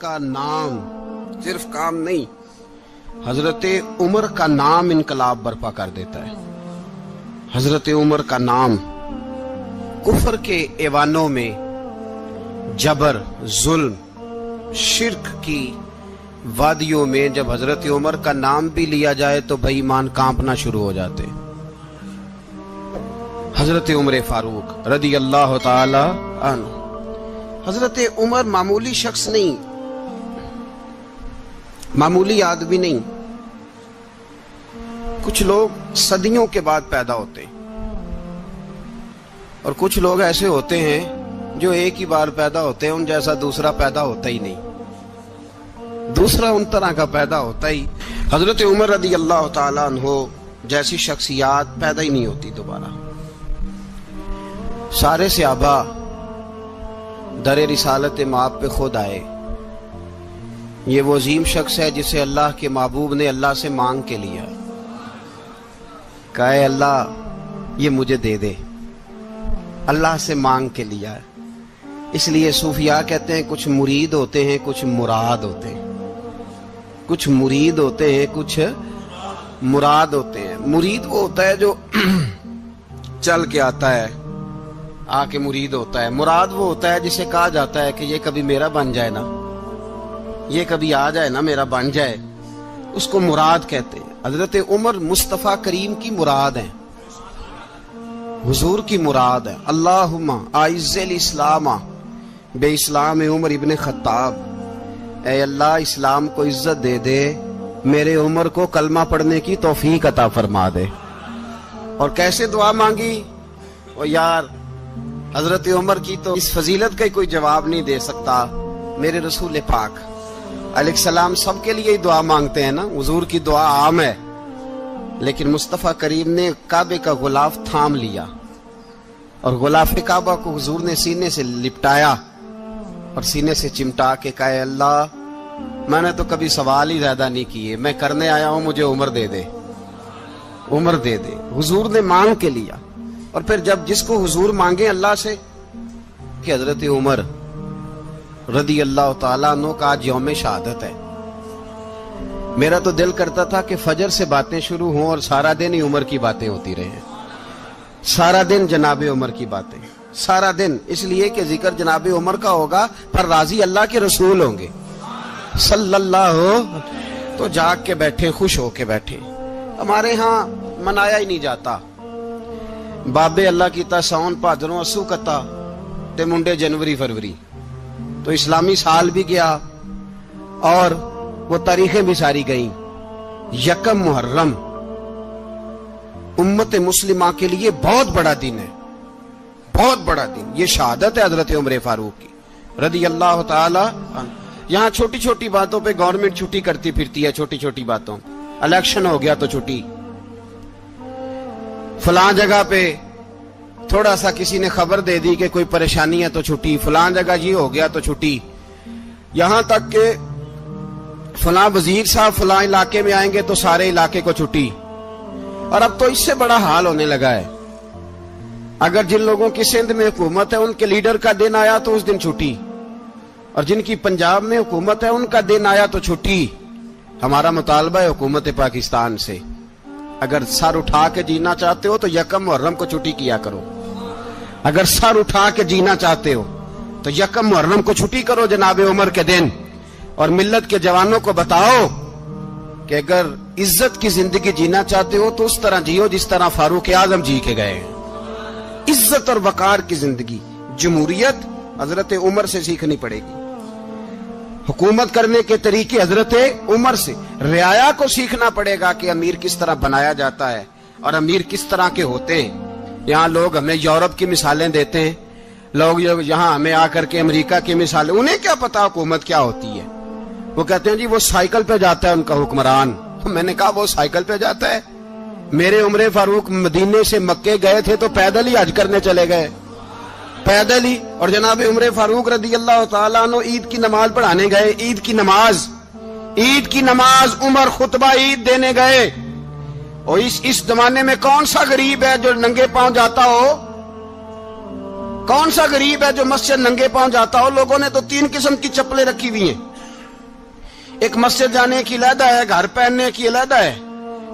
کا نام صرف کام نہیں، حضرت عمر کا نام انقلاب برپا کر دیتا ہے۔ حضرت عمر کا نام کفر کے ایوانوں میں جبر، ظلم، شرک کی وادیوں میں جب حضرت عمر کا نام بھی لیا جائے تو بے ایمان کانپنا شروع ہو جاتے۔ حضرت عمر فاروق رضی اللہ تعالی عنہ، حضرت عمر معمولی شخص نہیں، معمولی آدمی نہیں۔ کچھ لوگ صدیوں کے بعد پیدا ہوتے ہیں اور کچھ لوگ ایسے ہوتے ہیں جو ایک ہی بار پیدا ہوتے ہیں، ان جیسا دوسرا پیدا ہوتا ہی نہیں، دوسرا ان طرح کا پیدا ہوتا ہی۔ حضرت عمر رضی اللہ تعالی عنہ جیسی شخصیات پیدا ہی نہیں ہوتی دوبارہ۔ سارے صحابہ در رسالت مآب پہ خود آئے۔ یہ وہ عظیم شخص ہے جسے اللہ کے محبوب نے اللہ سے مانگ کے لیا، کہا اے اللہ یہ مجھے دے دے، اللہ سے مانگ کے لیا ہے۔ اس لیے صوفیاء کہتے ہیں کچھ مرید ہوتے ہیں، کچھ مراد ہوتے ہیں، کچھ مرید ہوتے ہیں، کچھ مراد ہوتے ہیں۔ مرید وہ ہوتا ہے جو چل کے آتا ہے، آ کے مرید ہوتا ہے۔ مراد وہ ہوتا ہے جسے کہا جاتا ہے کہ یہ کبھی میرا بن جائے نا، یہ کبھی آ جائے نا، میرا بن جائے، اس کو مراد کہتے ہیں۔ حضرت عمر مصطفیٰ کریم کی مراد ہیں، حضور کی مراد ہے۔ اللہم اعز الاسلام بے اسلام عمر ابن خطاب، اے اللہ اسلام کو عزت دے دے، میرے عمر کو کلمہ پڑھنے کی توفیق عطا فرما دے۔ اور کیسے دعا مانگی؟ او یار حضرت عمر کی تو اس فضیلت کا کوئی جواب نہیں دے سکتا، میرے رسول پاک علیہ السلام سب کے لیے ہی دعا مانگتے ہیں نا، حضور کی دعا عام ہے، لیکن مصطفیٰ کریم نے کعبے کا غلاف تھام لیا اور غلاف کعبہ کو حضور نے سینے سے لپٹایا اور سینے سے چمٹا کے کہا اے اللہ میں نے تو کبھی سوال ہی زیادہ نہیں کیے، میں کرنے آیا ہوں، مجھے عمر دے دے، عمر دے دے۔ حضور نے مانگ کے لیا۔ اور پھر جب جس کو حضور مانگے اللہ سے، کہ حضرت عمر رضی اللہ تعالیٰ عنہ کا آج یوم شہادت ہے، میرا تو دل کرتا تھا کہ فجر سے باتیں شروع ہوں اور سارا دن ہی عمر کی باتیں ہوتی رہیں، سارا دن جناب عمر کی باتیں، سارا دن، اس لیے کہ ذکر جناب عمر کا ہوگا پر راضی اللہ کے رسول ہوں گے صلی اللہ تو جاگ کے بیٹھے، خوش ہو کے بیٹھے۔ ہمارے ہاں منایا ہی نہیں جاتا، بابے اللہ کی تا ساؤن بھادروں اسو کتا تے منڈے جنوری فروری، تو اسلامی سال بھی گیا اور وہ تاریخیں بھی ساری گئیں۔ یکم محرم امت مسلمہ کے لیے بہت بڑا دن ہے، بہت بڑا دن، یہ شہادت ہے حضرت عمر فاروق کی رضی اللہ تعالی عنہ۔ یہاں چھوٹی چھوٹی باتوں پہ گورنمنٹ چھٹی کرتی پھرتی ہے، چھوٹی چھوٹی باتوں، الیکشن ہو گیا تو چھٹی، فلاں جگہ پہ تھوڑا سا کسی نے خبر دے دی کہ کوئی پریشانی ہے تو چھٹی، فلاں جگہ یہ ہو گیا تو چھٹی، یہاں تک کہ فلاں وزیر صاحب فلاں علاقے میں آئیں گے تو سارے علاقے کو چھٹی۔ اور اب تو اس سے بڑا حال ہونے لگا ہے، اگر جن لوگوں کی سندھ میں حکومت ہے ان کے لیڈر کا دن آیا تو اس دن چھٹی، اور جن کی پنجاب میں حکومت ہے ان کا دن آیا تو چھٹی۔ ہمارا مطالبہ ہے حکومت پاکستان سے، اگر سر اٹھا کے جینا چاہتے ہو تو یکم محرم کو چھٹی کیا کرو، اگر سر اٹھا کے جینا چاہتے ہو تو یکم محرم کو چھٹی کرو جناب عمر کے دن، اور ملت کے جوانوں کو بتاؤ کہ اگر عزت کی زندگی جینا چاہتے ہو تو اس طرح جیو جس طرح فاروق اعظم جی کے گئے، عزت اور وقار کی زندگی۔ جمہوریت حضرت عمر سے سیکھنی پڑے گی، حکومت کرنے کے طریقے حضرت عمر سے، رعایا کو سیکھنا پڑے گا کہ امیر کس طرح بنایا جاتا ہے اور امیر کس طرح کے ہوتے ہیں۔ یہاں لوگ ہمیں یورپ کی مثالیں دیتے ہیں، لوگ یہاں ہمیں آ کر کے امریکہ کی مثالیں، انہیں کیا پتا حکومت کیا ہوتی ہے؟ وہ کہتے ہیں جی وہ سائیکل پہ جاتا ہے ان کا حکمران۔ میں نے کہا وہ سائیکل پہ جاتا ہے؟ میرے عمر فاروق مدینے سے مکے گئے تھے تو پیدل ہی حج کرنے چلے گئے، پیدل ہی۔ اور جناب عمر فاروق رضی اللہ تعالیٰ عنہ عید کی نماز پڑھانے گئے، عید کی نماز عمر خطبہ عید دینے گئے۔ اور اس زمانے میں کون سا غریب ہے جو ننگے پاؤں جاتا ہو؟ کون سا غریب ہے جو مسجد ننگے پاؤں جاتا ہو؟ لوگوں نے تو 3 قسم کی چپلیں رکھی ہوئی ہیں، ایک مسجد جانے کی علیحدہ ہے، گھر پہننے کی علیحدہ ہے،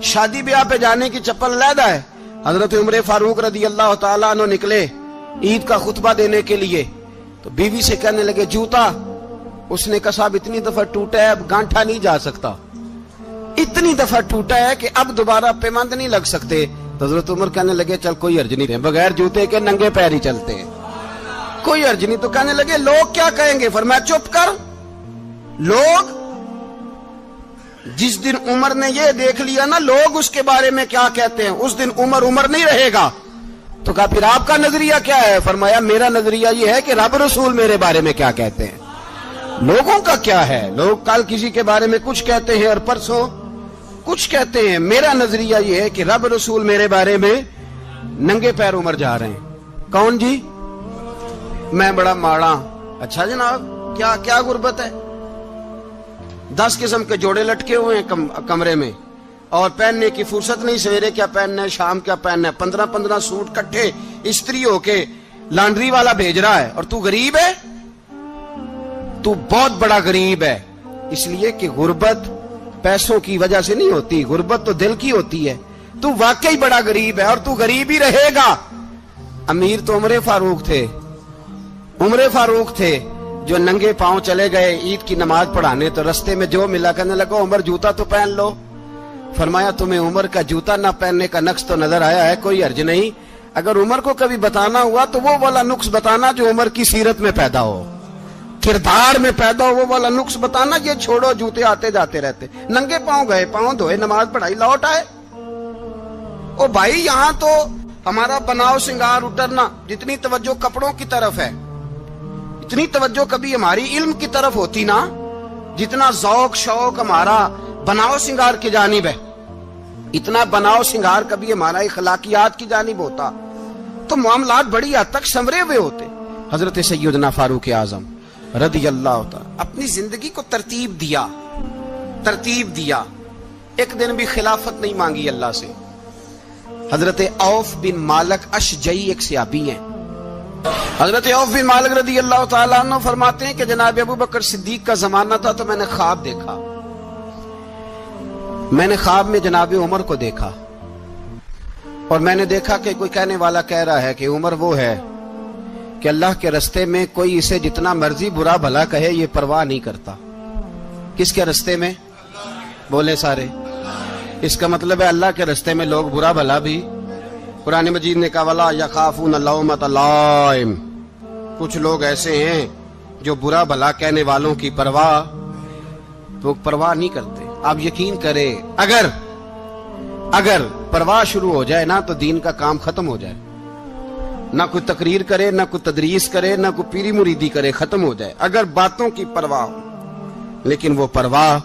شادی بیاہ پہ جانے کی چپل علیحدہ ہے۔ حضرت عمر فاروق رضی اللہ تعالیٰ عنہ نکلے عید کا خطبہ دینے کے لیے، تو بیوی سے کہنے لگے جوتا، اس نے کہا صاحب اتنی دفعہ ٹوٹا ہے اب گانٹھا نہیں جا سکتا، اتنی دفعہ ٹوٹا ہے کہ اب دوبارہ پیمند نہیں لگ سکتے۔ تو حضرت عمر کہنے لگے چل کوئی حرج نہیں، بغیر جوتے کے ننگے پیر ہی چلتے ہیں، کوئی حرج نہیں۔ تو کہنے لگے لوگ کیا کہیں گے؟ فرمایا چپ کر، لوگ جس دن عمر نے یہ دیکھ لیا نا لوگ اس کے بارے میں کیا کہتے ہیں، اس دن عمر عمر نہیں رہے گا۔ تو کہا پھر آپ کا نظریہ کیا ہے؟ فرمایا میرا نظریہ یہ ہے کہ رب رسول میرے بارے میں کیا کہتے ہیں، لوگوں کا کیا ہے؟ لوگ کل کسی کے بارے میں کچھ کہتے ہیں اور پرسوں کچھ کہتے ہیں، میرا نظریہ یہ ہے کہ رب رسول میرے بارے میں ننگے پیر عمر جا رہے ہیں۔ کون جی؟ میں بڑا ماڑا۔ اچھا جناب، کیا غربت ہے؟ 10 قسم کے جوڑے لٹکے ہوئے ہیں کمرے میں، اور پہننے کی فرصت نہیں، سویرے کیا پہننا ہے، شام کیا پہننا ہے، 15 سوٹ کٹھے استری ہو کے لانڈری والا بھیج رہا ہے، اور تو غریب ہے، تو بہت بڑا غریب ہے۔ اس لیے کہ غربت پیسوں کی وجہ سے نہیں ہوتی، غربت تو دل کی ہوتی ہے۔ تو واقعی بڑا غریب ہے اور تو غریب ہی رہے گا۔ امیر تو عمر فاروق تھے، عمر فاروق تھے جو ننگے پاؤں چلے گئے عید کی نماز پڑھانے، تو رستے میں جو ملا کہنے لگا عمر جوتا تو پہن لو۔ فرمایا تمہیں عمر کا جوتا نہ پہننے کا نقص تو نظر آیا ہے، کوئی حرج نہیں، اگر عمر کو کبھی بتانا ہوا تو وہ والا نقص بتانا جو عمر کی سیرت میں پیدا ہو، کردار میں پیدا ہو، وہ والا نقص بتانا، یہ چھوڑو جوتے آتے جاتے رہتے۔ ننگے پاؤں گئے، پاؤں دھوئے، نماز پڑھائی، لوٹ آئے۔ او بھائی یہاں تو ہمارا بناؤ سنگار اترنا، جتنی توجہ کپڑوں کی طرف ہے اتنی توجہ کبھی ہماری علم کی طرف ہوتی نا، جتنا ذوق شوق ہمارا بناؤ سنگار کی جانب ہے، اتنا بناؤ سنگار کبھی ہمارا اخلاقیات کی جانب ہوتا تو معاملات بڑی حد تک سنورے ہوئے ہوتے۔ حضرت سیدنا فاروق اعظم رضی اللہ تعالی اپنی زندگی کو ترتیب دیا۔ ایک دن بھی خلافت نہیں مانگی اللہ سے۔ حضرت عوف بن مالک اشجعی ایک صحابی ہیں، حضرت عوف بن مالک رضی اللہ تعالیٰ عنہ فرماتے ہیں کہ جناب ابو بکر صدیق کا زمانہ تھا تو میں نے خواب دیکھا، میں نے خواب میں جناب عمر کو دیکھا، اور میں نے دیکھا کہ کوئی کہنے والا کہہ رہا ہے کہ عمر وہ ہے کہ اللہ کے رستے میں کوئی اسے جتنا مرضی برا بھلا کہے یہ پرواہ نہیں کرتا۔ کس کے رستے میں؟ بولے سارے۔ اس کا مطلب ہے اللہ کے رستے میں لوگ برا بھلا بھی، قرآن مجید نے کہا وَلَا يَخَافُونَ لَوْمَةَ لَائِمٍ، کچھ لوگ ایسے ہیں جو برا بھلا کہنے والوں کی پرواہ نہیں کرتے۔ آپ یقین کریں اگر پرواہ شروع ہو جائے نا تو دین کا کام ختم ہو جائے، نہ کوئی تقریر کرے، نہ کوئی تدریس کرے، نہ کوئی پیری مریدی کرے، ختم ہو جائے اگر باتوں کی پرواہ ہو۔ لیکن وہ پرواہ،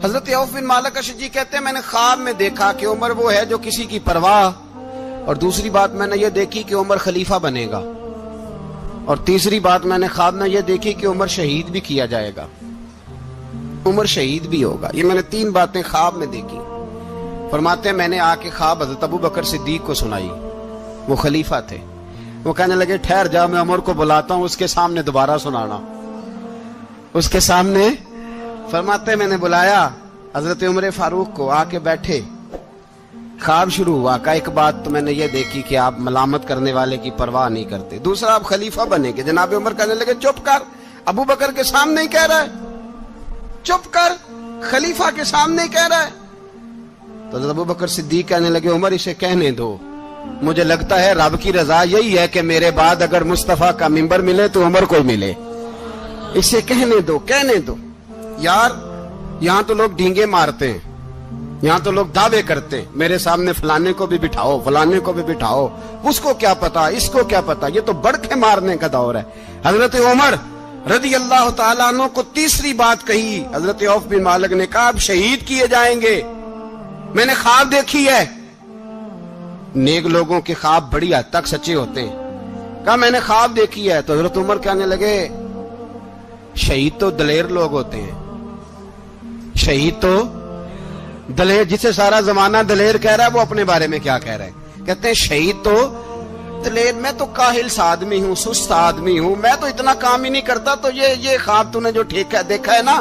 حضرت عوف بن مالک اشجعی کہتے ہیں میں نے خواب میں دیکھا کہ عمر وہ ہے جو کسی کی پرواہ، اور دوسری بات میں نے یہ دیکھی کہ عمر خلیفہ بنے گا، اور تیسری بات میں نے خواب میں یہ دیکھی کہ عمر شہید بھی کیا جائے گا، عمر شہید بھی ہوگا۔ یہ میں نے 3 باتیں خواب میں دیکھی۔ فرماتے ہیں میں نے آ کے خواب حضرت ابو بکر صدیق کو سنائی، وہ خلیفہ تھے۔ وہ کہنے لگے ٹھہر جا، میں عمر کو بلاتا ہوں، اس کے سامنے دوبارہ سنانا، اس کے سامنے۔ فرماتے ہیں میں نے بلایا حضرت عمر فاروق کو، آ کے بیٹھے، خواب شروع ہوا۔ کا ایک بات تو میں نے یہ دیکھی کہ آپ ملامت کرنے والے کی پرواہ نہیں کرتے، دوسرا آپ خلیفہ بنے گے۔ جناب عمر کہنے لگے چپ کر، ابو بکر کے سامنے ہی کہہ رہا ہے، چپ کر، خلیفہ کے سامنے ہی کہہ رہا ہے۔ تو حضرت ابو بکر صدیق کہنے لگے عمر اسے کہنے دو، مجھے لگتا ہے رب کی رضا یہی ہے کہ میرے بعد اگر مصطفیٰ کا منبر ملے تو عمر کو ملے، اسے کہنے دو۔ یار یہاں تو لوگ ڈینگے مارتے ہیں، یہاں تو لوگ دعوے کرتے ہیں، میرے سامنے فلانے کو بھی بٹھاؤ، فلانے کو بھی بٹھاؤ، اس کو کیا پتا، اس کو کیا پتا، یہ تو بڑکے مارنے کا دور ہے۔ حضرت عمر رضی اللہ تعالیٰ عنہ کو تیسری بات کہی، حضرت عوف بن مالک نے کہا آپ شہید کیے جائیں گے، میں نے خواب دیکھی ہے۔ نیک لوگوں کے خواب بڑی حد تک سچے ہوتے ہیں۔ کہا میں نے خواب دیکھی ہے۔ تو حضرت عمر کہنے لگے شہید تو دلیر لوگ ہوتے ہیں، شہید تو دلیر، جسے سارا زمانہ دلیر کہہ رہا ہے وہ اپنے بارے میں کیا کہہ رہا ہے؟ کہتے ہیں شہید تو دلیر، میں تو کاہل سا آدمی ہوں، سست آدمی ہوں، میں تو اتنا کام ہی نہیں کرتا، تو یہ خواب تو نے جو دیکھا ہے نا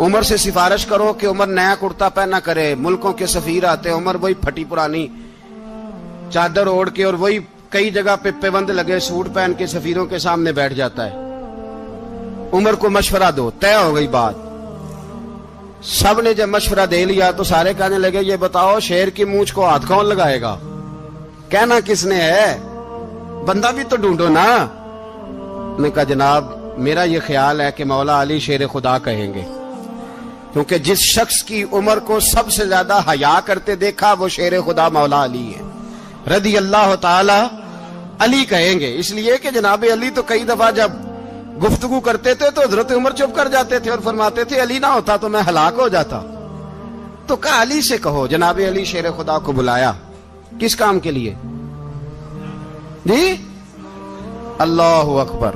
عمر سے سفارش کرو کہ عمر نیا کرتا پہنا کرے. ملکوں کے سفیر آتے ہیں, عمر وہی پھٹی پرانی چادر اوڑھ کے اور وہی کئی جگہ پہ پیوند لگے سوٹ پہن کے سفیروں کے سامنے بیٹھ جاتا ہے. عمر کو مشورہ دو. طے ہو گئی بات. سب نے جب مشورہ دے لیا تو سارے کہنے لگے یہ بتاؤ شیر کی مونچھ کو ہاتھ کون لگائے گا؟ کہنا کس نے ہے؟ بندہ بھی تو ڈھونڈو نا. نے کہا جناب میرا یہ خیال ہے کہ مولا علی شیر خدا کہیں گے, کیونکہ جس شخص کی عمر کو سب سے زیادہ حیا کرتے دیکھا وہ شیر خدا مولا علی ہے رضی اللہ تعالی. علی کہیں گے اس لیے کہ جناب علی تو کئی دفعہ جب گفتگو کرتے تھے تو حضرت عمر چپ کر جاتے تھے اور فرماتے تھے علی نہ ہوتا تو میں ہلاک ہو جاتا. تو کہا علی سے کہو. جناب علی شیر خدا کو بلایا. کس کام کے لیے جی؟ اللہ اکبر.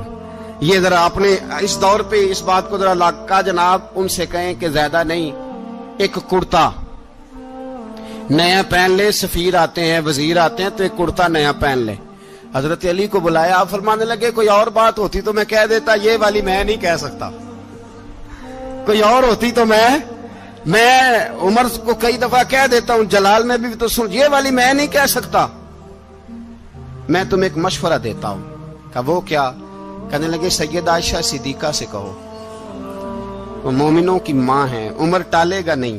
یہ ذرا اپنے اس دور پہ اس بات کو ذرا لاکا جناب ان سے کہیں کہ زیادہ نہیں, ایک کرتا نیا پہن لے. سفیر آتے ہیں, وزیر آتے ہیں تو ایک کرتا نیا پہن لے. حضرت علی کو بلایا. آپ فرمانے لگے کوئی اور بات ہوتی تو میں کہہ دیتا, یہ والی میں نہیں کہہ سکتا. کوئی اور ہوتی تو میں عمر کو کئی دفعہ کہہ دیتا ہوں, جلال میں بھی تو سن, یہ والی میں نہیں کہہ سکتا. میں تمہیں ایک مشورہ دیتا ہوں. کہا وہ کیا؟ کہنے لگے سیدہ عائشہ صدیقہ سے کہو, وہ مومنوں کی ماں ہیں, عمر ٹالے گا نہیں.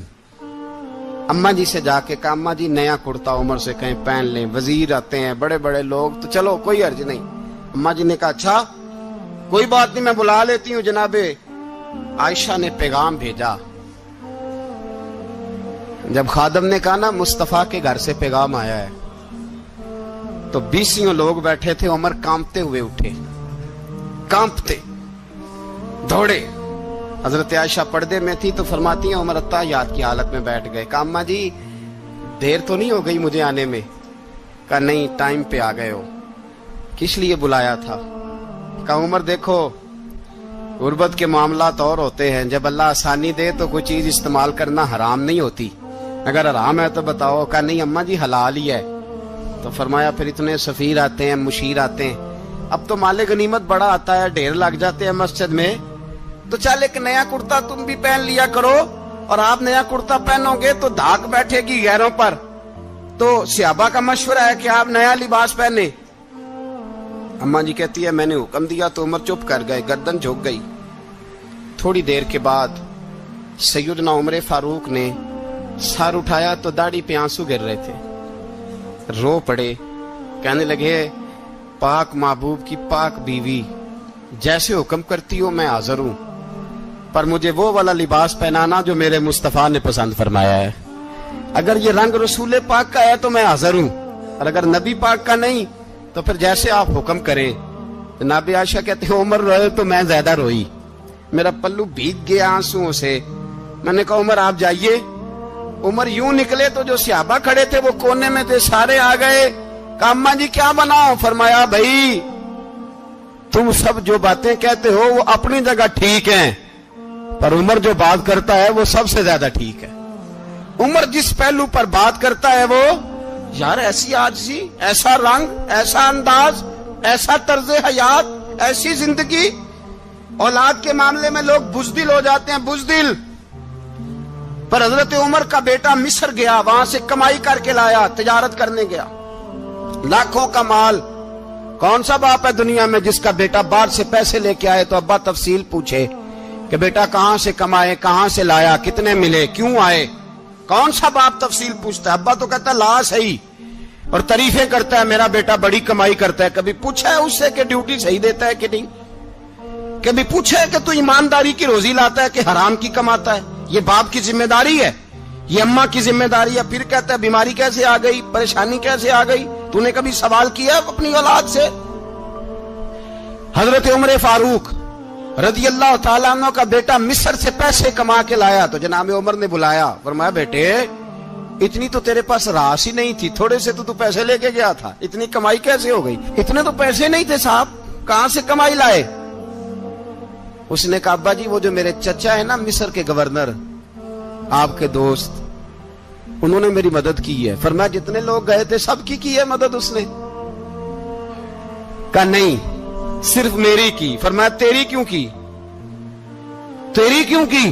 اماں جی سے جا کے کہا اماں جی نیا کرتا عمر سے کہیں پہن لیں. وزیر آتے ہیں, بڑے بڑے لوگ, تو چلو کوئی عرض نہیں. اماں جی نے کہا اچھا کوئی بات نہیں میں بلا لیتی ہوں. جناب عائشہ نے پیغام بھیجا. جب خادم نے کہا نا مصطفیٰ کے گھر سے پیغام آیا ہے, تو 20 لوگ بیٹھے تھے. عمر کانپتے ہوئے اٹھے, کانپتے دوڑے. حضرت عائشہ پردے میں تھی تو فرماتی ہیں عمر اتحیات کی حالت میں بیٹھ گئے. کہا اماں جی دیر تو نہیں ہو گئی مجھے آنے میں؟ کہا نہیں ٹائم پہ آ گئے ہو. کس لیے بلایا تھا؟ کہا عمر دیکھو غربت کے معاملات اور ہوتے ہیں, جب اللہ آسانی دے تو کوئی چیز استعمال کرنا حرام نہیں ہوتی, اگر حرام ہے تو بتاؤ. کہا نہیں اماں جی حلال ہی ہے. تو فرمایا پھر اتنے سفیر آتے ہیں, مشیر آتے ہیں, اب تو مال غنیمت بڑا آتا ہے, ڈھیر لگ جاتے ہیں مسجد میں, تو چل ایک نیا کرتا تم بھی پہن لیا کرو. اور آپ نیا کرتا پہنو گے تو دھاک بیٹھے گی غیروں پر. تو صحابہ کا مشورہ ہے کہ آپ نیا لباس پہنے. اماں جی کہتی ہے میں نے حکم دیا تو عمر چپ کر گئے, گردن جھک گئی. تھوڑی دیر کے بعد سیدنا عمر فاروق نے سر اٹھایا تو داڑھی پہ آنسو گر رہے تھے, رو پڑے. کہنے لگے پاک محبوب کی پاک بیوی جیسے حکم کرتی ہو میں حاضر ہوں, پر مجھے وہ والا لباس پہنانا جو میرے مصطفیٰ نے پسند فرمایا ہے. اگر یہ رنگ رسول پاک کا ہے تو میں حاضر ہوں, اور اگر نبی پاک کا نہیں تو پھر جیسے آپ حکم کریں. جناب عائشہ کہتے ہیں عمر روئے تو میں زیادہ روئی, میرا پلو بھیگ گیا آنسوؤں سے. میں نے کہا عمر آپ جائیے. عمر یوں نکلے تو جو صحابہ کھڑے تھے وہ کونے میں تھے, سارے آ گئے. کہا اماں جی کیا بناؤ؟ فرمایا بھائی تم سب جو باتیں کہتے ہو وہ اپنی جگہ ٹھیک ہیں, پر عمر جو بات کرتا ہے وہ سب سے زیادہ ٹھیک ہے. عمر جس پہلو پر بات کرتا ہے وہ یار ایسی عاجزی, ایسا رنگ, ایسا انداز, ایسا طرز حیات, ایسی زندگی. اولاد کے معاملے میں لوگ بزدل ہو جاتے ہیں, بزدل. پر حضرت عمر کا بیٹا مصر گیا, وہاں سے کمائی کر کے لایا, تجارت کرنے گیا, لاکھوں کا مال. کون سا باپ ہے دنیا میں جس کا بیٹا باہر سے پیسے لے کے آئے تو ابا تفصیل پوچھے کہ بیٹا کہاں سے کمائے, کہاں سے لایا, کتنے ملے, کیوں آئے؟ کون سا باپ تفصیل پوچھتا ہے؟ ابا تو کہتا ہے لا صحیح, اور تعریفیں کرتا ہے میرا بیٹا بڑی کمائی کرتا ہے. کبھی پوچھا ہے اس سے کہ ڈیوٹی صحیح دیتا ہے کہ نہیں؟ کبھی پوچھا ہے کہ تو ایمانداری کی روزی لاتا ہے کہ حرام کی کماتا ہے؟ یہ باپ کی ذمہ داری ہے, یہ اماں کی ذمہ داری ہے. پھر کہتا ہے بیماری کیسے آ گئی, پریشانی کیسے آ گئی؟ تو نے کبھی سوال کیا اپنی اولاد سے؟ حضرت عمر فاروق رضی اللہ تعالیٰ عنہ کا بیٹا مصر سے پیسے کما کے لایا تو جناب عمر نے بلایا, فرمایا بیٹے اتنی تو تیرے پاس راس ہی نہیں تھی, تھوڑے سے تو پیسے لے کے گیا تھا, اتنی کمائی کیسے ہو گئی؟ اتنے تو پیسے نہیں تھے صاحب, کہاں سے کمائی لائے؟ اس نے کہا ابا جی وہ جو میرے چچا ہے نا مصر کے گورنر, آپ کے دوست, انہوں نے میری مدد کی ہے. فرمایا جتنے لوگ گئے تھے سب کی ہے مدد اس نے؟ کہا نہیں صرف میری کی. فرمایا تیری کیوں کی؟ تیری کیوں کی؟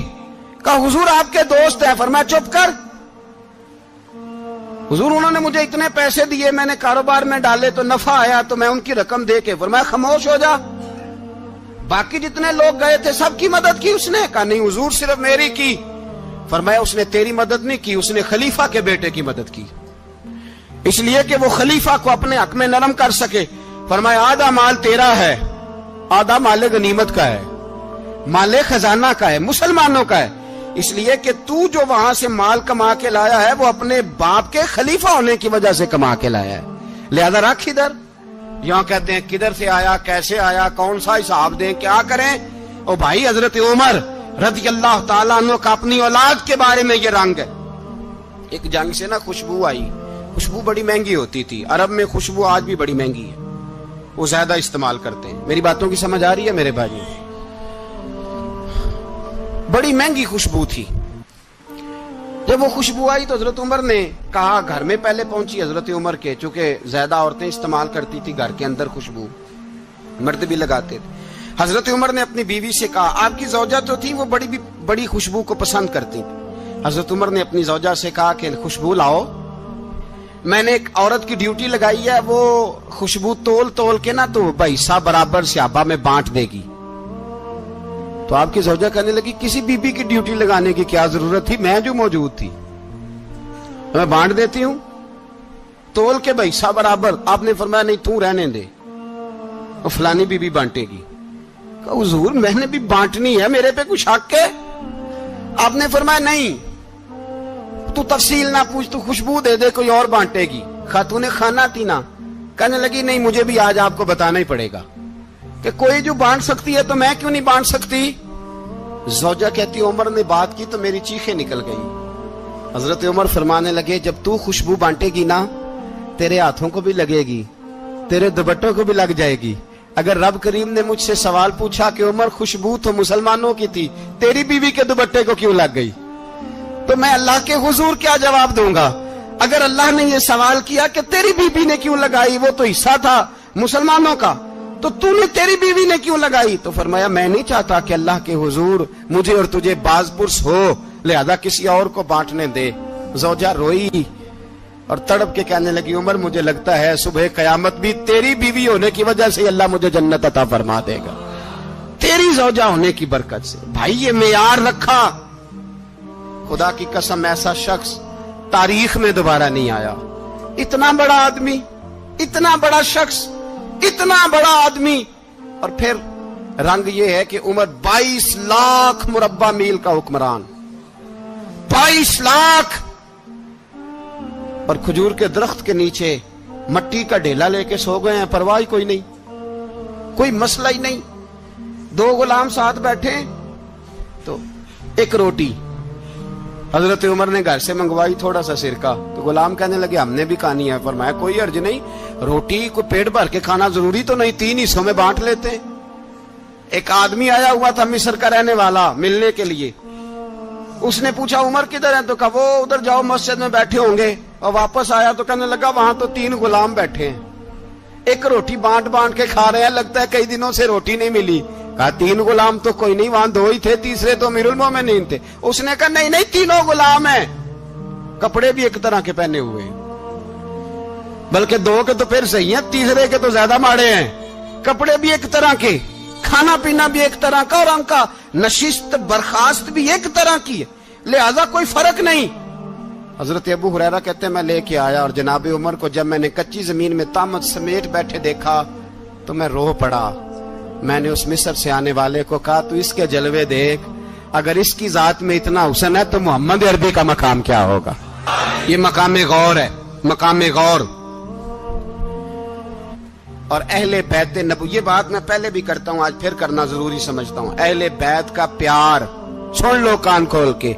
کہا حضور آپ کے دوست ہیں. فرمایا چپ کر. حضور انہوں نے مجھے اتنے پیسے دیے, میں نے کاروبار میں ڈالے تو نفع آیا تو میں ان کی رقم دے کے. فرمایا خاموش ہو جا. باقی جتنے لوگ گئے تھے سب کی مدد کی اس نے؟ کہا نہیں حضور صرف میری کی. فرمایا اس نے تیری مدد نہیں کی, اس نے خلیفہ کے بیٹے کی مدد کی, اس لیے کہ وہ خلیفہ کو اپنے حق میں نرم کر سکے. فرمایا آدھا مال تیرا ہے, آدھا مال غنیمت کا ہے, مال خزانہ کا ہے, مسلمانوں کا ہے, اس لیے کہ تو جو وہاں سے مال کما کے لایا ہے وہ اپنے باپ کے خلیفہ ہونے کی وجہ سے کما کے لایا ہے, لہذا رکھ ادھر. یہاں کہتے ہیں کدھر سے آیا, کیسے آیا, کون سا حساب دیں, کیا کریں. او بھائی حضرت عمر رضی اللہ تعالیٰ عنہ کا اپنی اولاد کے بارے میں یہ رنگ ہے. ایک جنگ سے نا خوشبو آئی, خوشبو بڑی مہنگی ہوتی تھی, عرب میں خوشبو آج بھی بڑی مہنگی ہے, وہ زیادہ استعمال کرتے ہیں. میری باتوں کی سمجھ آ رہی ہے میرے بھائی؟ بڑی مہنگی خوشبو تھی. جب وہ خوشبو آئی تو حضرت عمر نے کہا, گھر میں پہلے پہنچی حضرت عمر کے, چونکہ زیادہ عورتیں استعمال کرتی تھی گھر کے اندر خوشبو, مرد بھی لگاتے تھے. حضرت عمر نے اپنی بیوی سے کہا, آپ کی زوجہ تو تھی وہ بڑی خوشبو کو پسند کرتی تھی. حضرت عمر نے اپنی زوجہ سے کہا کہ خوشبو لاؤ, میں نے ایک عورت کی ڈیوٹی لگائی ہے, وہ خوشبو تول کے نا تو حصہ برابر صحابہ میں بانٹ دے گی. تو آپ کی زوجہ کہنے لگی کسی بی بی کی ڈیوٹی لگانے کی کیا ضرورت تھی, میں جو موجود تھی میں بانٹ دیتی ہوں تول کے حصہ برابر. آپ نے فرمایا نہیں تو رہنے دے, وہ فلانی بی بی بانٹے گی. کہا حضور میں نے بھی بانٹنی ہے, میرے پہ کچھ حق ہے؟ آپ نے فرمایا نہیں, تو تفصیل نہ پوچھ, تو خوشبو دے دے, کوئی اور بانٹے گی. خاتون خانہ تھی نا, کہنے لگی نہیں مجھے بھی آج آپ کو بتانا ہی پڑے گا کہ کوئی جو بانٹ سکتی ہے تو میں کیوں نہیں بانٹ سکتی. زوجہ کہتی عمر نے بات کی تو میری چیخیں نکل گئی. حضرت عمر فرمانے لگے جب تو خوشبو بانٹے گی نا تیرے ہاتھوں کو بھی لگے گی, تیرے دوپٹوں کو بھی لگ جائے گی. اگر رب کریم نے مجھ سے سوال پوچھا کہ عمر خوشبو تو مسلمانوں کی تھی, تیری بیوی کے دوپٹے کو کیوں لگ گئی, تو میں اللہ کے حضور کیا جواب دوں گا؟ اگر اللہ نے یہ سوال کیا کہ تیری بیوی نے کیوں لگائی, وہ تو حصہ تھا مسلمانوں کا, تو نے تیری بیوی نے کیوں لگائی؟ تو فرمایا میں نہیں چاہتا کہ اللہ کے حضور مجھے اور تجھے باز پرس ہو, لہذا کسی اور کو بانٹنے دے. زوجہ روئی اور تڑپ کے کہنے لگی عمر مجھے لگتا ہے صبح قیامت بھی تیری بیوی ہونے کی وجہ سے اللہ مجھے جنت عطا فرما دے گا, تیری زوجہ ہونے کی برکت سے. بھائی یہ معیار رکھا, خدا کی قسم ایسا شخص تاریخ میں دوبارہ نہیں آیا. اتنا بڑا آدمی, اتنا بڑا شخص, اتنا بڑا آدمی, اور پھر رنگ یہ ہے کہ عمر 22 لاکھ مربع میل کا حکمران, 22 لاکھ, اور کھجور کے درخت کے نیچے مٹی کا ڈھیلا لے کے سو گئے ہیں, پرواہ کوئی نہیں, کوئی مسئلہ ہی نہیں. 2 غلام ساتھ بیٹھے تو ایک روٹی حضرت عمر نے گھر سے منگوائی, تھوڑا سا سرکہ, تو غلام کہنے لگے ہم نے بھی کھانی ہے. فرمایا کوئی حرج نہیں, روٹی کو پیٹ بھر کے کھانا ضروری تو نہیں, 3 حصوں میں بانٹ لیتے ہیں. ایک آدمی آیا ہوا تھا مصر کا رہنے والا ملنے کے لیے, اس نے پوچھا عمر کدھر ہیں, تو کہا وہ ادھر جاؤ مسجد میں بیٹھے ہوں گے. اور واپس آیا تو کہنے لگا وہاں تو 3 غلام بیٹھے ہیں, ایک روٹی بانٹ کے کھا رہے ہیں, لگتا ہے کئی دنوں سے روٹی نہیں ملی. کہا 3 غلام تو کوئی نہیں, وہاں 2 ہی تھے, تیسرے تو امیر المومنین تھے. اس نے کہا نہیں 3 غلام ہیں, کپڑے بھی ایک طرح کے پہنے ہوئے, بلکہ 2 کے تو پھر صحیح ہیں, تیسرے کے تو زیادہ ماڑے ہیں. کپڑے بھی ایک طرح کے, کھانا پینا بھی ایک طرح کا, اور ان کا نشست برخاست بھی ایک طرح کی ہے, لہذا کوئی فرق نہیں. حضرت ابو ہریرہ کہتے ہیں میں لے کے آیا, اور جناب عمر کو جب میں نے کچی زمین میں تامت سمیٹ بیٹھے دیکھا تو میں رو پڑا. میں نے اس مصر سے آنے والے کو کہا تو اس کے جلوے دیکھ, اگر اس کی ذات میں اتنا حسن ہے تو محمد عربی کا مقام کیا ہوگا. یہ مقام غور ہے, مقام غور. اور اہل بیت نبوت, یہ بات میں پہلے بھی کرتا ہوں, آج پھر کرنا ضروری سمجھتا ہوں. اہل بیت کا پیار سن لو کان کھول کے,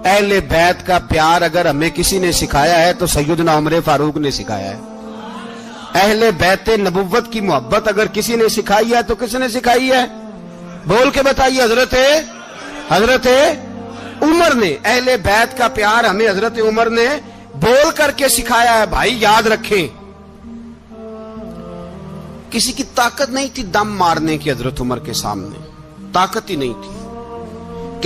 اہل بیت کا پیار اگر ہمیں کسی نے سکھایا ہے تو سیدنا عمر فاروق نے سکھایا ہے. اہل بیت نبوت کی محبت اگر کسی نے سکھائی ہے تو کس نے سکھائی ہے؟ بول کے بتائیے. حضرت عمر نے. اہل بیت کا پیار ہمیں حضرت عمر نے بول کر کے سکھایا ہے. بھائی یاد رکھیں, کسی کی طاقت نہیں تھی دم مارنے کی حضرت عمر کے سامنے, طاقت ہی نہیں تھی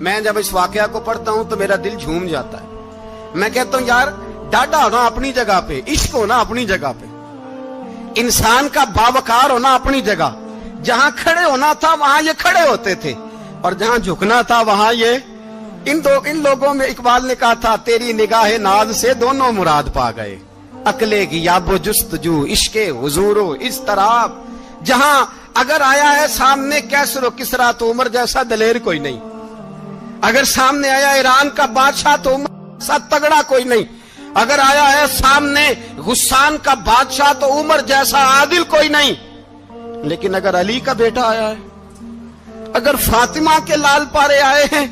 میں جب اس واقعہ کو پڑھتا ہوں تو میرا دل جھوم جاتا ہے. میں کہتا ہوں یار ڈاڈا ہونا اپنی جگہ پہ, عشق ہونا اپنی جگہ پہ, انسان کا باوقار ہونا اپنی جگہ. جہاں کھڑے ہونا تھا وہاں یہ کھڑے ہوتے تھے, اور جہاں جھکنا تھا وہاں یہ ان لوگوں میں اقبال نے کہا تھا تیری نگاہ ناز سے دونوں مراد پا گئے, عقلے کی یاب و جستجو, عشق حضور و اضطراب. جہاں اگر آیا ہے سامنے کیسر و کسرا تو عمر جیسا دلیر کوئی نہیں, اگر سامنے آیا ایران کا بادشاہ تو عمر جیسا تگڑا کوئی نہیں, اگر آیا ہے سامنے غسان کا بادشاہ تو عمر جیسا عادل کوئی نہیں. لیکن اگر علی کا بیٹا آیا ہے, اگر فاطمہ کے لال پارے آئے ہیں,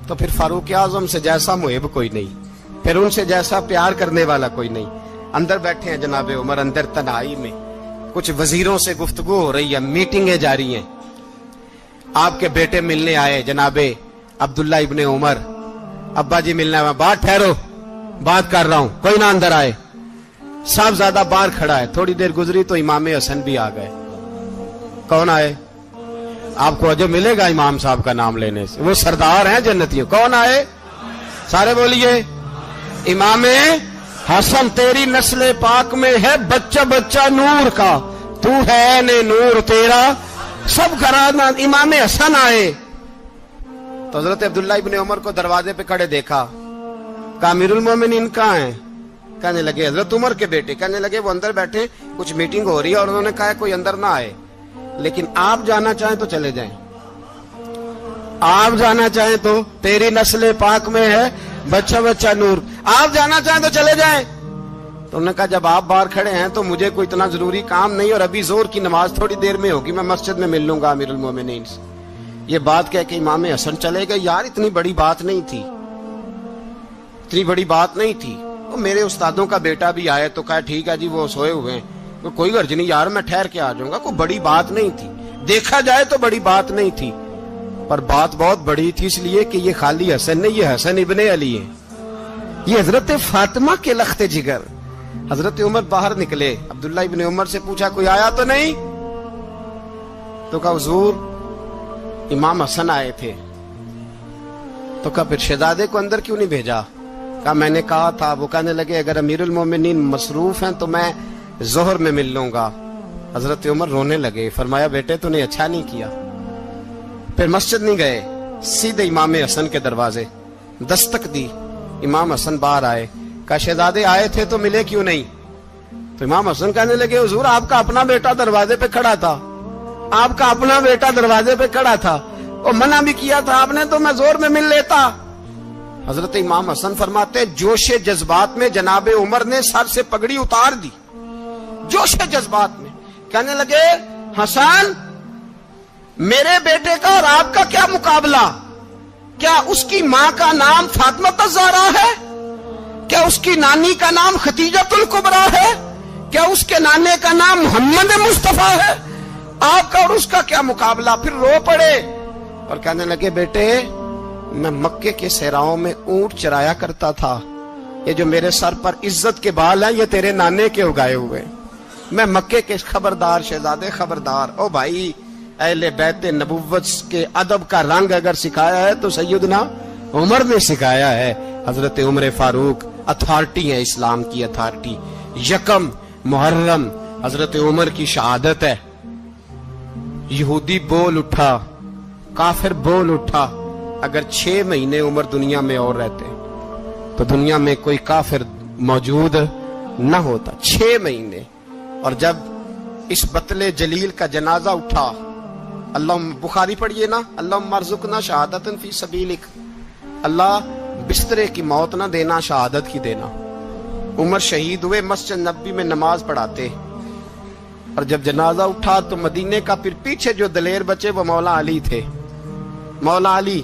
تو پھر فاروق اعظم سے جیسا محب کوئی نہیں, پھر ان سے جیسا پیار کرنے والا کوئی نہیں. اندر بیٹھے ہیں جناب عمر, اندر تنہائی میں کچھ وزیروں سے گفتگو ہو رہی ہے, میٹنگیں جاری ہیں. آپ کے بیٹے ملنے آئے جناب عبداللہ ابن عمر, ابا جی ملنا ہے. بات ٹھہرو, بات کر رہا ہوں, کوئی نہ اندر آئے. صاحبزادہ باہر کھڑا ہے. تھوڑی دیر گزری تو امام حسن بھی آ گئے. کون آئے؟ آپ کو جو ملے گا امام صاحب کا نام لینے سے, وہ سردار ہیں جنتیوں. کون آئے؟ سارے بولیے. امام حسن, تیری نسل پاک میں ہے بچہ بچہ نور کا, تو ہے نے نور تیرا سب گھرانہ. امام حسن آئے تو حضرت عبداللہ ابن عمر کو دروازے پہ کھڑے دیکھا. کہا امیر المومنین کہاں ہیں؟ کہنے لگے حضرت عمر کے بیٹے. کہنے لگے وہ اندر بیٹھے, کچھ میٹنگ ہو رہی ہے, اور انہوں نے کہا کوئی اندر نہ آئے, لیکن آپ جانا چاہیں تو چلے جائیں. آپ جانا چاہیں تو, تیری نسل پاک میں ہے بچہ بچہ نور, آپ جانا چاہیں تو چلے جائیں. تو انہوں نے کہا جب آپ باہر کھڑے ہیں تو مجھے کوئی اتنا ضروری کام نہیں, اور ابھی زور کی نماز تھوڑی دیر میں ہوگی, میں مسجد میں مل لوں گا امیر المومنین سے. یہ بات کہہ کے امام حسن چلے گئے. یار اتنی بڑی بات نہیں تھی, اتنی بڑی بات نہیں تھی. وہ میرے استادوں کا بیٹا بھی آئے تو کہا ٹھیک ہے جی وہ سوئے ہوئے ہیں, کوئی غرض نہیں یار, میں ٹھہر کے آ جاؤں گا. کوئی بڑی بات نہیں تھی, دیکھا جائے تو بڑی بات نہیں تھی, پر بات بہت بڑی تھی, اس لیے کہ یہ خالی حسن نہیں, یہ حسن ابن علی ہے, یہ حضرت فاطمہ کے لخت جگر. حضرت عمر باہر نکلے, عبداللہ ابن عمر سے پوچھا کوئی آیا تو نہیں؟ تو کہا حضور امام حسن آئے تھے. تو کہا پھر شہزادے کو اندر کیوں نہیں بھیجا؟ کہا میں نے کہا تھا. وہ کہنے لگے اگر امیر المومنین مصروف ہیں تو میں ظہر میں مل لوں گا. حضرت عمر رونے لگے, فرمایا بیٹے تو نے اچھا نہیں کیا. پھر مسجد نہیں گئے, سیدھے امام حسن کے دروازے دستک دی. امام حسن باہر آئے, کہا شہزادے آئے تھے تو ملے کیوں نہیں؟ تو امام حسن کہنے لگے حضور آپ کا اپنا بیٹا دروازے پہ کھڑا تھا, آپ کا اپنا بیٹا دروازے پہ کھڑا تھا, اور منع بھی کیا تھا آپ نے, تو میں زور میں مل لیتا. حضرت امام حسن فرماتے جوش جذبات میں جناب عمر نے سر سے پگڑی اتار دی, جوش جذبات میں. کہنے لگے حسن میرے بیٹے کا اور آپ کا کیا مقابلہ؟ کیا اس کی ماں کا نام فاطمہ الزہرا ہے؟ کیا اس کی نانی کا نام خدیجہ الکبریٰ ہے؟ کیا اس کے نانے کا نام محمد مصطفیٰ ہے؟ آپ کا اور اس کا کیا مقابلہ؟ پھر رو پڑے اور کہنے لگے بیٹے میں مکے کے صحراؤں میں اونٹ چرایا کرتا تھا, یہ جو میرے سر پر عزت کے بال ہیں یہ تیرے نانے کے اگائے ہوئے, میں مکے کے خبردار شہزادے خبردار. او بھائی اہل بیت نبوت کے ادب کا رنگ اگر سکھایا ہے تو سیدنا عمر نے سکھایا ہے. حضرت عمر فاروق اتھارٹی ہے, اسلام کی اتھارٹی. یکم محرم حضرت عمر کی شہادت ہے. یہودی بول اٹھا, کافر بول اٹھا, اگر 6 مہینے عمر دنیا میں اور رہتے تو دنیا میں کوئی کافر موجود نہ ہوتا. 6 مہینے. اور جب اس بطل جلیل کا جنازہ اٹھا, اللہ بخاری پڑھیے نا, اللہم ارزقنا شہادتا فی سبیلک, اللہ بسترے کی موت نہ دینا, شہادت کی دینا. عمر شہید ہوئے, مسجد نبوی میں نماز پڑھاتے, اور جب جنازہ اٹھا تو مدینے کا پھر پیچھے جو دلیر بچے وہ مولا علی تھے. مولا علی,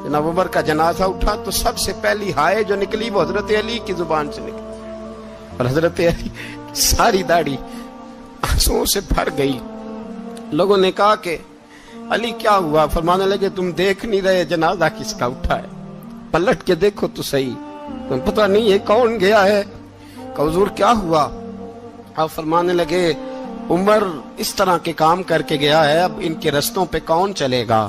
جناب عمر کا جنازہ اٹھا تو سب سے پہلی ہائے جو نکلی وہ حضرت علی کی زبان سے نکلی, اور حضرت علی ساری داڑھی آنسوؤں سے بھر گئی. لوگوں نے کہا کہ علی کیا ہوا؟ فرمانے لگے تم دیکھ نہیں رہے جنازہ کس کا اٹھا ہے, پلٹ کے دیکھو تو صحیح, تم پتہ نہیں یہ کون گیا ہے. کہ حضور کیا ہوا؟ آپ فرمانے لگے عمر اس طرح کے کام کر کے گیا ہے, اب ان کے رستوں پہ کون چلے گا؟